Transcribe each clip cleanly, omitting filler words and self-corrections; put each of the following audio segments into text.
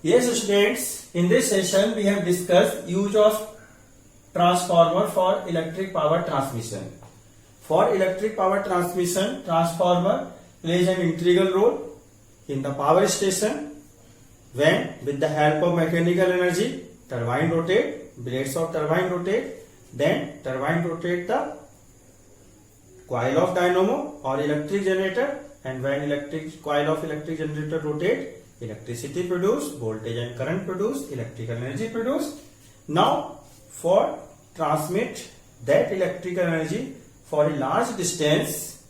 Yes, students, in this session we have discussed use of transformer for electric power transmission. For electric power transmission, transformer plays an integral role in the power station when, with the help of mechanical energy, turbine rotate, blades of turbine rotate, then turbine rotate the coil of dynamo or electric generator, and when electric coil of electric generator rotate, electricity produced, voltage and current produced, electrical energy produced. Now, for transmit that electrical energy for a large distance,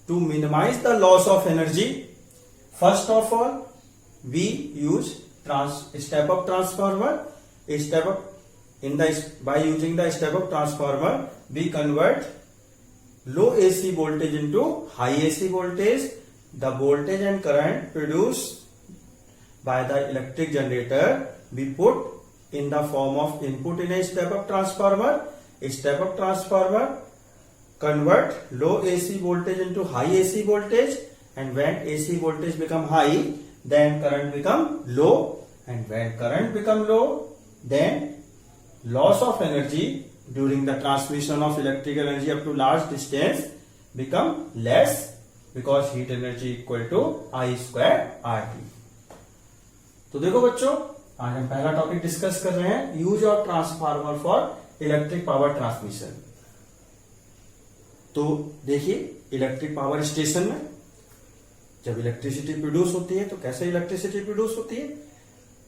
to minimize the loss of energy, first of all, we use step-up transformer. By using the step-up transformer, we convert low AC voltage into high AC voltage. The voltage and current produced by the electric generator we put in the form of input in a step-up transformer. A step-up transformer convert low AC voltage into high AC voltage, and when AC voltage become high, then current become low, and when current become low, then loss of energy during the transmission of electrical energy up to large distance become less, because heat energy equal to I square RT. तो देखो बच्चों, आज हम पहला topic discuss कर रहे हैं, use of transformer for electric power transmission. तो देखिए, इलेक्ट्रिक पावर स्टेशन में जब इलेक्ट्रिसिटी प्रोड्यूस होती है तो कैसे इलेक्ट्रिसिटी प्रोड्यूस होती है?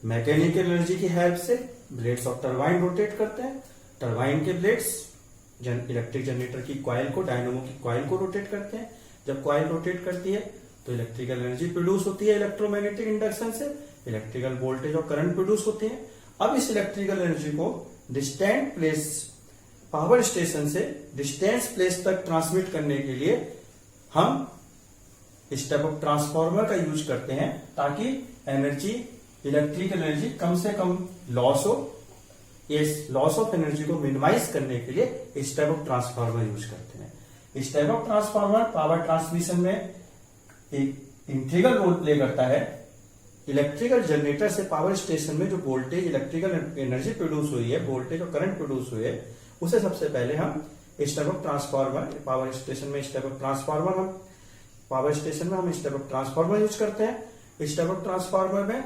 मैकेनिकल एनर्जी की हेल्प से ब्लेड्स ऑफ टरबाइन रोटेट करते हैं। टरबाइन के ब्लेड्स इलेक्ट्रिक जनरेटर की कॉइल को, डायनामो की कॉइल को रोटेट करते हैं। जब कॉइल रोटेट करती है तो इलेक्ट्रिकल एनर्जी प्रोड्यूस होती है इलेक्ट्रोमैग्नेटिक इंडक्शन से, इलेक्ट्रिकल वोल्टेज और करंट प्रोड्यूस होते हैं। अब इस इलेक्ट्रिकल एनर्जी को डिस्टेंट प्लेस, पावर स्टेशन से डिस्टेंस प्लेस तक ट्रांसमिट करने के लिए हम स्टेप अप ट्रांसफार्मर का यूज करते हैं, ताकि एनर्जी, इलेक्ट्रिकल एनर्जी कम से कम लॉस हो। इस लॉस ऑफ एनर्जी को मिनिमाइज करने के लिए स्टेप अप ट्रांसफार्मर यूज करते हैं। Step up transformer power transmission में एक इंटीग्रल रोल प्ले करता है। इलेक्ट्रिकल जनरेटर से पावर स्टेशन में जो वोल्टेज, इलेक्ट्रिकल एनर्जी प्रोड्यूस हुई है, वोल्टेज और करंट प्रोड्यूस हुए है, उसे सबसे पहले हम step up transformer, power station में स्टेप अप ट्रांसफार्मर, हम पावर स्टेशन में हम स्टेप अप ट्रांसफार्मर यूज करते हैं। स्टेप अप ट्रांसफार्मर में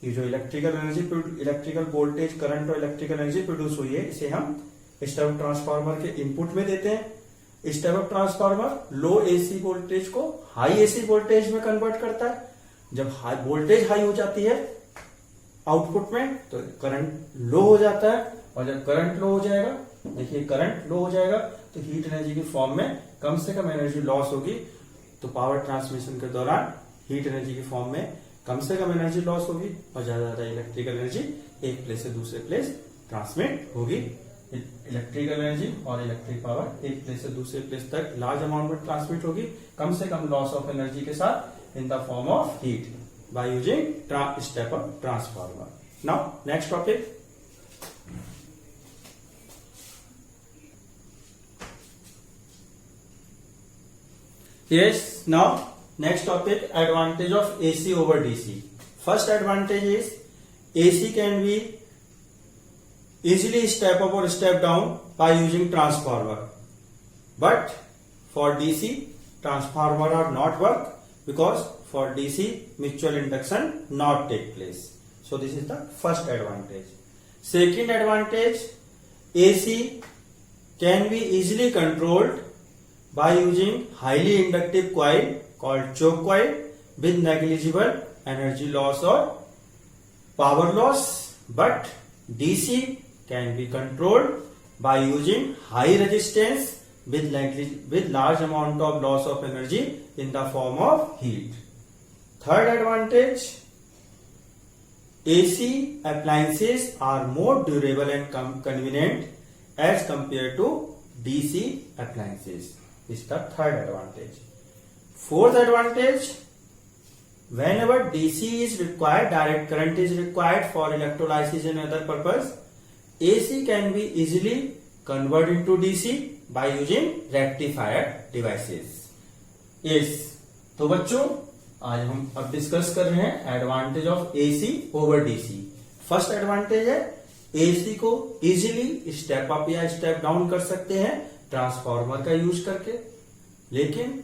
ये जो electrical energy, electrical voltage, current और इलेक्ट्रिकल एनर्जी प्रोड्यूस हुई है, इसे हम स्टेप अप ट्रांसफार्मर के इनपुट में देते हैं। स्टेप अप ट्रांसफार्मर लो एसी वोल्टेज को हाई एसी वोल्टेज में कन्वर्ट करता है। जब वोल्टेज हाई हो जाती है आउटपुट में, तो करंट लो हो जाता है, और जब करंट लो हो जाएगा, देखिए करंट लो हो जाएगा तो हीट एनर्जी की फॉर्म में कम से कम एनर्जी लॉस होगी। तो पावर ट्रांसमिशन के दौरान हीट एनर्जी की फॉर्म में कम से कम एनर्जी लॉस होगी, और ज्यादा इलेक्ट्रिकल एनर्जी एक प्लेस से दूसरे प्लेस ट्रांसमिट होगी। इलेक्ट्रिकल एनर्जी और इलेक्ट्रिक पावर एक प्लेस से दूसरे प्लेस तक लार्ज अमाउंट में ट्रांसमिट होगी, कम से कम लॉस ऑफ एनर्जी के साथ, इन the form of heat, by using step up transformer. Now next topic, yes, now next topic, advantage of AC over DC. First advantage is AC can be easily step up or step down by using transformer, but for DC transformer are not work, because for DC mutual induction not take place. So this is the first advantage. Second advantage, AC can be easily controlled by using highly inductive coil called choke coil with negligible energy loss or power loss, but DC can be controlled by using high resistance with large amount of loss of energy in the form of heat. Third advantage, AC appliances are more durable and convenient as compared to DC appliances. Is the third advantage. Fourth advantage, whenever DC is required, direct current is required for electrolysis and other purpose, AC can be easily converted into DC by using rectifier devices. Yes, तो बच्चों आज हम अब discuss कर रहे हैं advantage of AC over DC. First advantage है AC को इजीली स्टेप अप या स्टेप डाउन कर सकते हैं ट्रांसफार्मर का यूज करके, लेकिन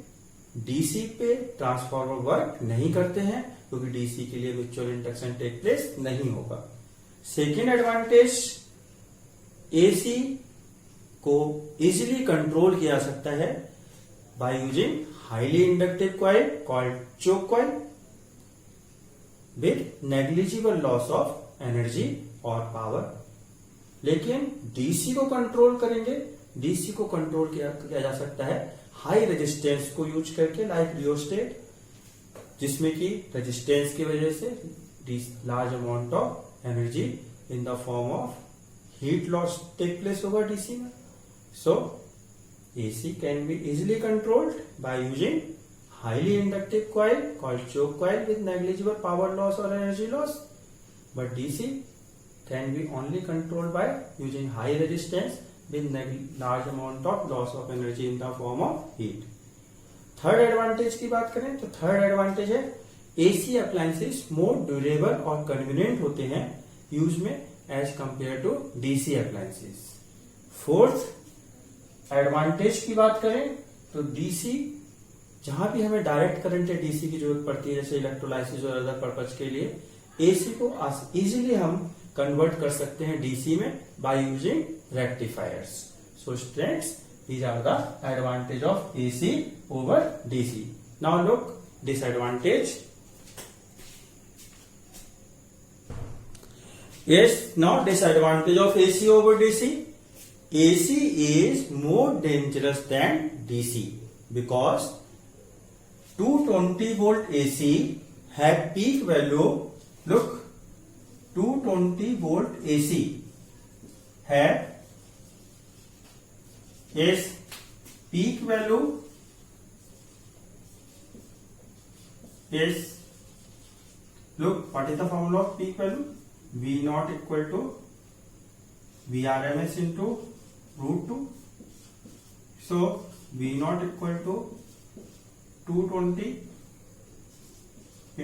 डीसी पे ट्रांसफार्मर वर्क नहीं करते हैं क्योंकि डीसी के लिए म्यूचुअल इंडक्शन टेक प्लेस नहीं होगा। सेकेंड एडवांटेज, एसी को इजीली कंट्रोल किया जा सकता है by using highly inductive coil called choke coil with negligible loss of energy और पावर। लेकिन डीसी को कंट्रोल करेंगे, डीसी को कंट्रोल किया जा सकता है हाई रेजिस्टेंस को यूज करके, लाइक रियोस्टेट, जिसमें कि रेजिस्टेंस की वजह से large amount of energy in the form of heat loss take place होगा डीसी में। सो AC can be easily controlled by using highly inductive coil called choke coil with negligible power loss or energy loss, but DC can be only controlled by using high resistance with large amount of loss of energy in the form of heat. Third advantage की बात करें तो third advantage है AC appliances more durable और convenient होते हैं use में as compare to DC appliances. Fourth advantage की बात करें तो डीसी, जहां भी हमें डायरेक्ट करंट या डीसी की जरूरत पड़ती है जैसे इलेक्ट्रोलाइसिस और अदर पर्पज के लिए, एसी को इजीली हम कन्वर्ट कर सकते हैं डीसी में by using rectifiers. So students, these are the advantage of AC over DC. Now look disadvantage. Yes, now disadvantage of AC over DC. AC is more dangerous than DC because 220 volt AC have peak value. Look, 220 volt AC have its peak value is, look, what is the formula of peak value? V naught equal to VRMS into root 2. So V naught equal to 220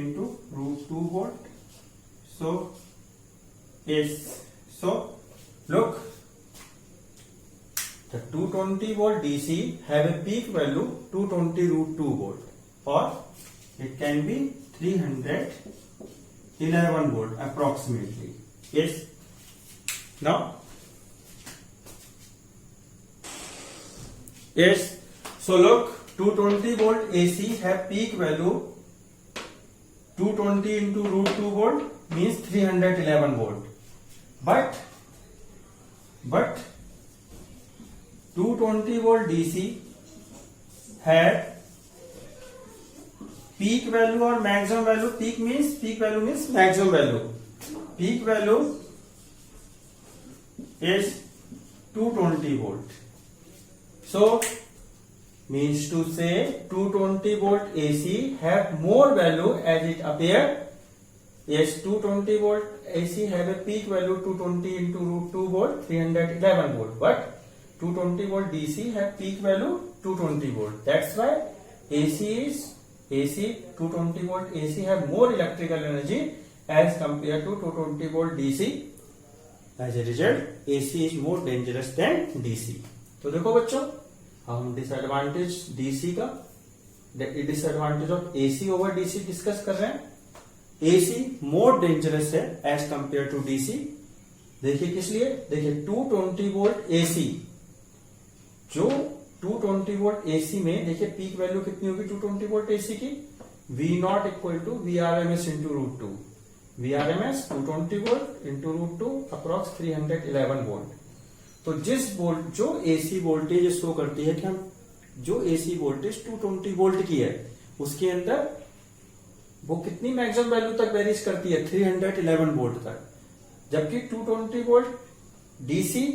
into root 2 volt. So look, the 220 volt DC have a peak value 220 root 2 volt, or it can be 311 volt approximately. Yes. Now yes, so look, 220 volt AC have peak value 220 into root 2 volt means 311 volt, but 220 volt DC have peak value or maximum value. Peak value means maximum value. Peak value is 220 volt. So means to say 220 volt AC have more value as it appear. Yes, 220 volt AC have a peak value 220 into root 2 volt 311 volt, but 220 volt DC have peak value 220 volt. That's why AC 220 volt AC have more electrical energy as compared to 220 volt DC. As a result, AC is more dangerous than DC. तो देखो बच्चों, हम disadvantage DC का, disadvantage of AC over DC discuss कर रहे हैं। AC more dangerous है as compare to DC. देखिए किस लिए, देखिए 220 वोल्ट एसी, जो 220 वोल्ट एसी में देखिए पीक वैल्यू कितनी होगी 220 वोल्ट एसी की, V naught equal to V R M S into root 2। V R M S 220 volt into root 2 approx 311 volt. तो जो एसी वोल्टेज शो करती है कि हम जो एसी वोल्टेज 220 वोल्ट की है उसके अंदर वो कितनी मैक्सिमम वैल्यू तक वेरीज करती है 311 वोल्ट तक, जबकि 220 वोल्ट डीसी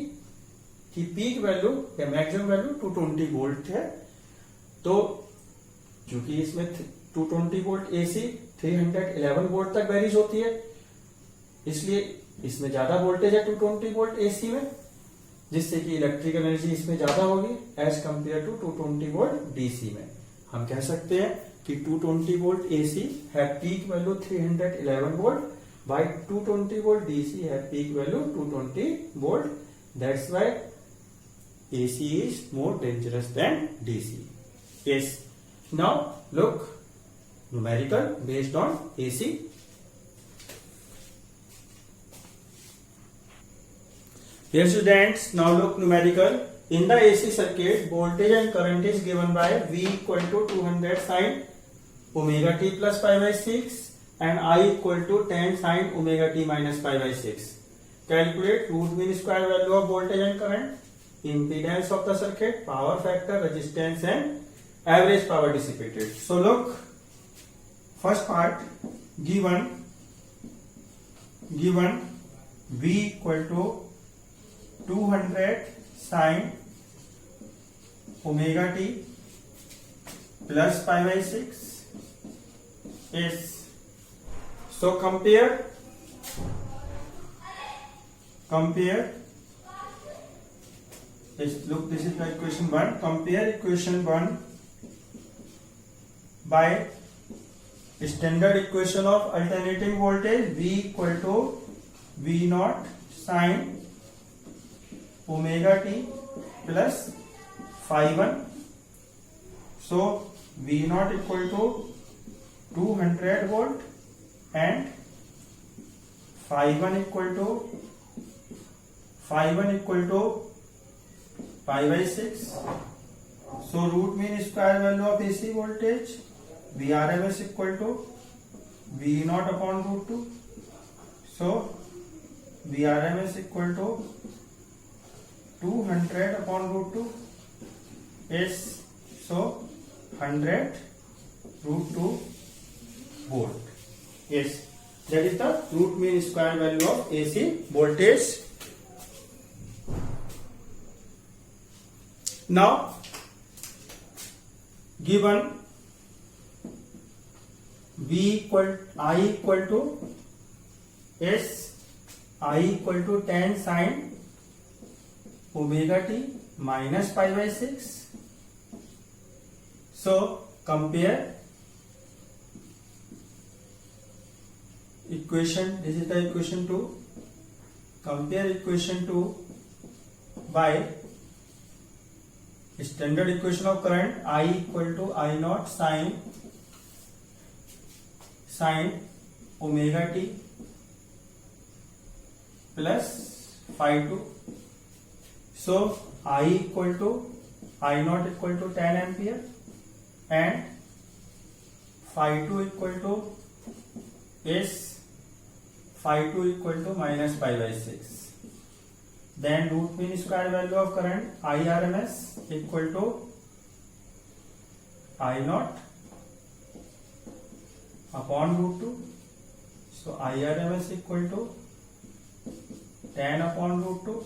की पीक वैल्यू या मैक्सिमम वैल्यू 220 वोल्ट है। तो चूंकि इसमें 220 वोल्ट एसी 311 वोल्ट तक वेरीज होती है, इसलिए इसमें ज्यादा वोल्टेज है 220 वोल्ट एसी में, जिससे कि इलेक्ट्रिकल एनर्जी इसमें ज्यादा होगी as compare to 220 volt DC में। हम कह सकते हैं कि 220 volt AC have peak value 311 volt, while 220 volt DC have peak value 220 volt. That's why AC is more dangerous than DC. Yes. Now look, numerical based on AC. Here students, now look numerical. In the AC circuit, voltage and current is given by V equal to 200 sin omega t plus pi by 6 and I equal to 10 sin omega t minus pi by 6. Calculate root mean square value of voltage and current, impedance of the circuit, power factor, resistance and average power dissipated. So look, first part, given V equal to 200 sin omega t plus pi by 6 is, so compare yes, look, this is the equation 1. Compare equation 1 by standard equation of alternating voltage. V equal to V naught sin omega t plus phi 1. So V naught equal to 200 volt and phi 1 equal to pi by 6. So root mean square value of AC voltage Vrms equal to V naught upon root 2. So Vrms equal to 200 upon root 2 is, so 100 root 2 volt. Yes, that is the root mean square value of AC voltage. Now given I equal to 10 sin omega t minus pi by 6. So compare equation, this is the equation 2. Compare equation 2 by standard equation of current. I equal to I naught sin omega t plus phi 2. So I equal to I naught equal to 10 ampere and phi 2 equal to minus pi by 6. Then root mean square value of current IRMS equal to I naught upon root 2. So IRMS equal to 10 upon root 2.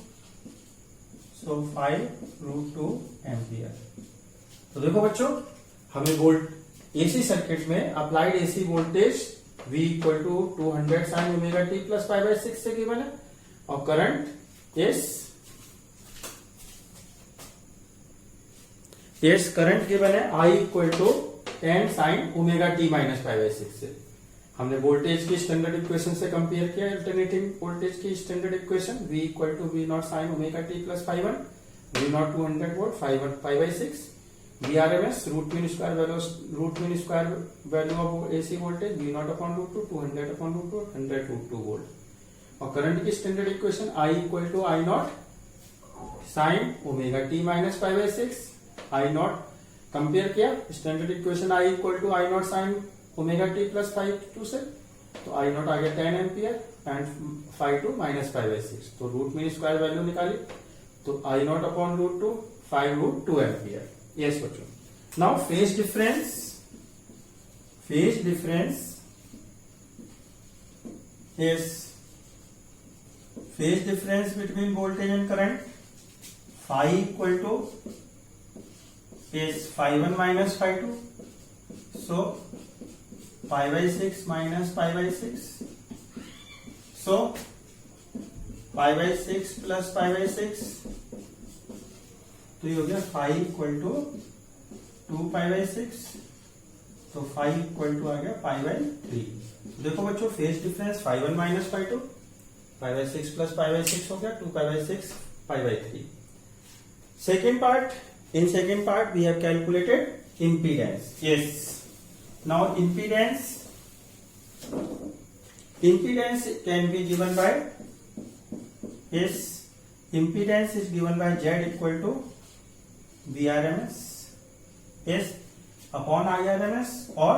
So 5 root 2 ampere. तो देखो बच्चों, हमें volt AC circuit में applied AC voltage V equal to 200 sin omega t plus pi by 6 से given है और current current given है I equal to 10 sin omega t minus pi by 6 से. हमने वोल्टेज की स्टैंडर्ड इक्वेशन से compare किया अल्टरनेटिंग वोल्टेज की standard equation V equal to V naught sine omega t plus phi 1, V naught 200 volt, phi 1 pi by 6, VRMS root mean square value of AC voltage V naught upon root 2, 200 upon root 2, 100 root 2 volt. और current की standard equation I equal to I naught sine omega t minus pi by 6. I naught compare किया standard equation I equal to I naught sine omega t plus phi 2 से, तो I naught आ गया 10 ampere and phi 2 minus pi by 6. तो root mean square value निकाली तो I naught upon root 2 5 root 2 ampere. Yes बच्चों. Now phase difference is phase difference between voltage and current. Phi equal to is phi 1 minus phi 2. So pi by 6 minus pi by 6. So pi by 6 plus pi by 6. तो ये हो गया phi equal to 2 pi by 6. तो 5 equal to आ गया 5/3। देखो बच्चों phase difference 5/1 minus 5/2, 5/6 plus 5/6 हो गया 2π/6 5/3। Second part, in second part we have calculated impedance. Yes, now impedance can be given by, yes, impedance is given by Z equal to Vrms, yes, upon Irms or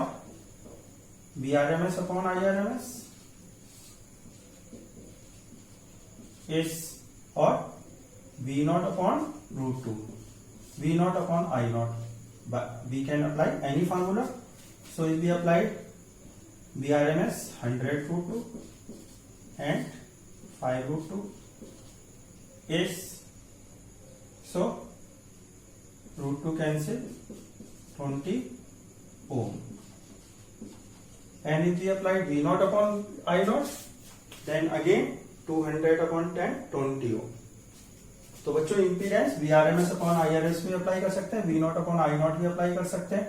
Vrms upon Irms, yes, or V0 upon root 2, V0 upon I0. But we can apply any formula. So if we applied Vrms 100 root 2 and 5 root 2 is, so root 2 cancel 20 ohm. And if we applied V0 upon I0, then again 200 upon 10 20 ohm. तो बच्चों impedance Vrms upon Irs भी apply कर सकते हैं, V0 upon I0 भी apply कर सकते हैं।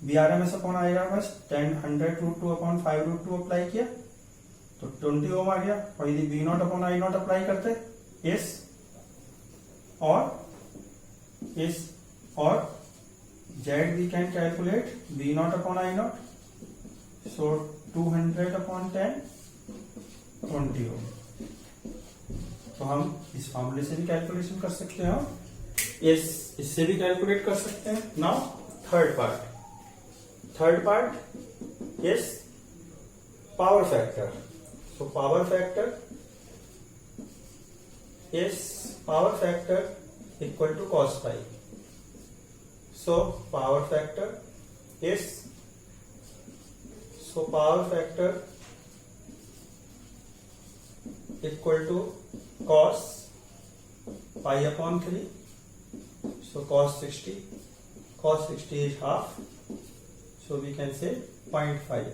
Vrms upon Irms 100 root 2 upon 5 root 2 apply किया तो 20 ओम आ गया। और यदि V0 अपॉन I0 अप्लाई करते इस और Z we can calculate V0 upon I0, so 200 upon 10 20 ओम। तो हम इस फॉर्मूले से भी कैलकुलेशन कर सकते हैं, इससे भी कैलकुलेट कर सकते हैं। Now third part is power factor. So power factor equal to cos phi. So power factor equal to cos pi upon 3. So cos 60 is half. So we can say 0.5.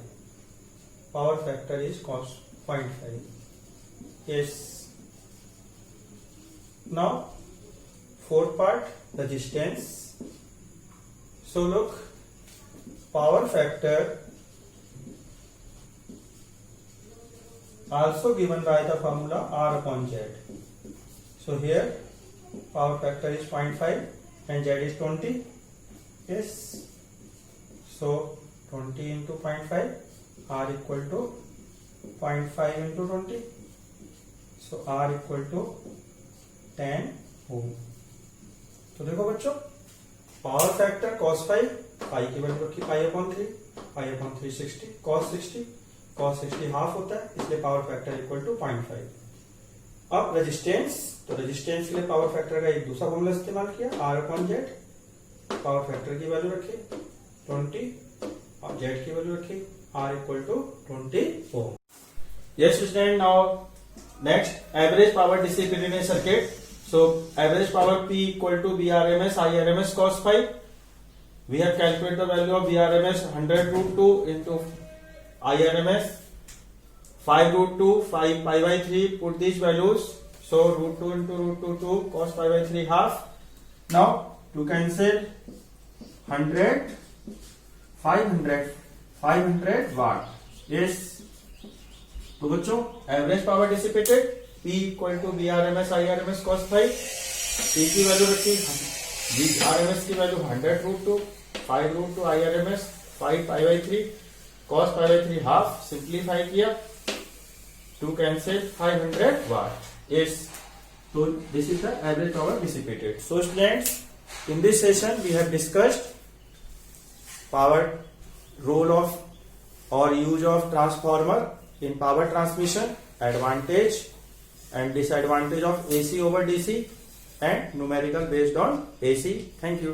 Power factor is cos 0.5. Yes. Now fourth part, resistance. So look, power factor also given by the formula R upon Z. So here power factor is 0.5 and Z is 20. Yes. So 20 into 0.5, R equal to 0.5 into 20. So R equal to 10 ohm. तो देखो बच्चों power factor cos phi की value रखी pi upon 3 60 cos 60 half होता है, इसलिए power factor equal to 0.5। अब resistance, तो रेजिस्टेंस के लिए पावर फैक्टर का एक दूसरा फॉर्मूला इस्तेमाल किया, R upon Z। Power factor की वैल्यू रखी 20 और Z की वैल्यू रखी R equal to 20 ohm. Yes student, now next average power dissipated in a circuit. So average power P equal to Vrms Irms cos phi. We have calculated the value of Vrms 100 root 2 into Irms 5 root 2 5 pi by 3. Put these values. So root 2 into root 2 2 cos pi by 3 half. Now to cancel 100 500 watt. Yes. तो बच्चों average power dissipated P equal to Vrms Irms cos phi। P की value रखी, Vrms की value 100 root 2 5 root 2 Irms 5 pi by 3 cos pi by 3 half. Simplify किया two cancel 500 watt. Yes, so this is the average power dissipated. So students, in this session we have discussed power role of or use of transformer in power transmission, advantage and disadvantage of AC over DC and numerical based on AC. Thank you.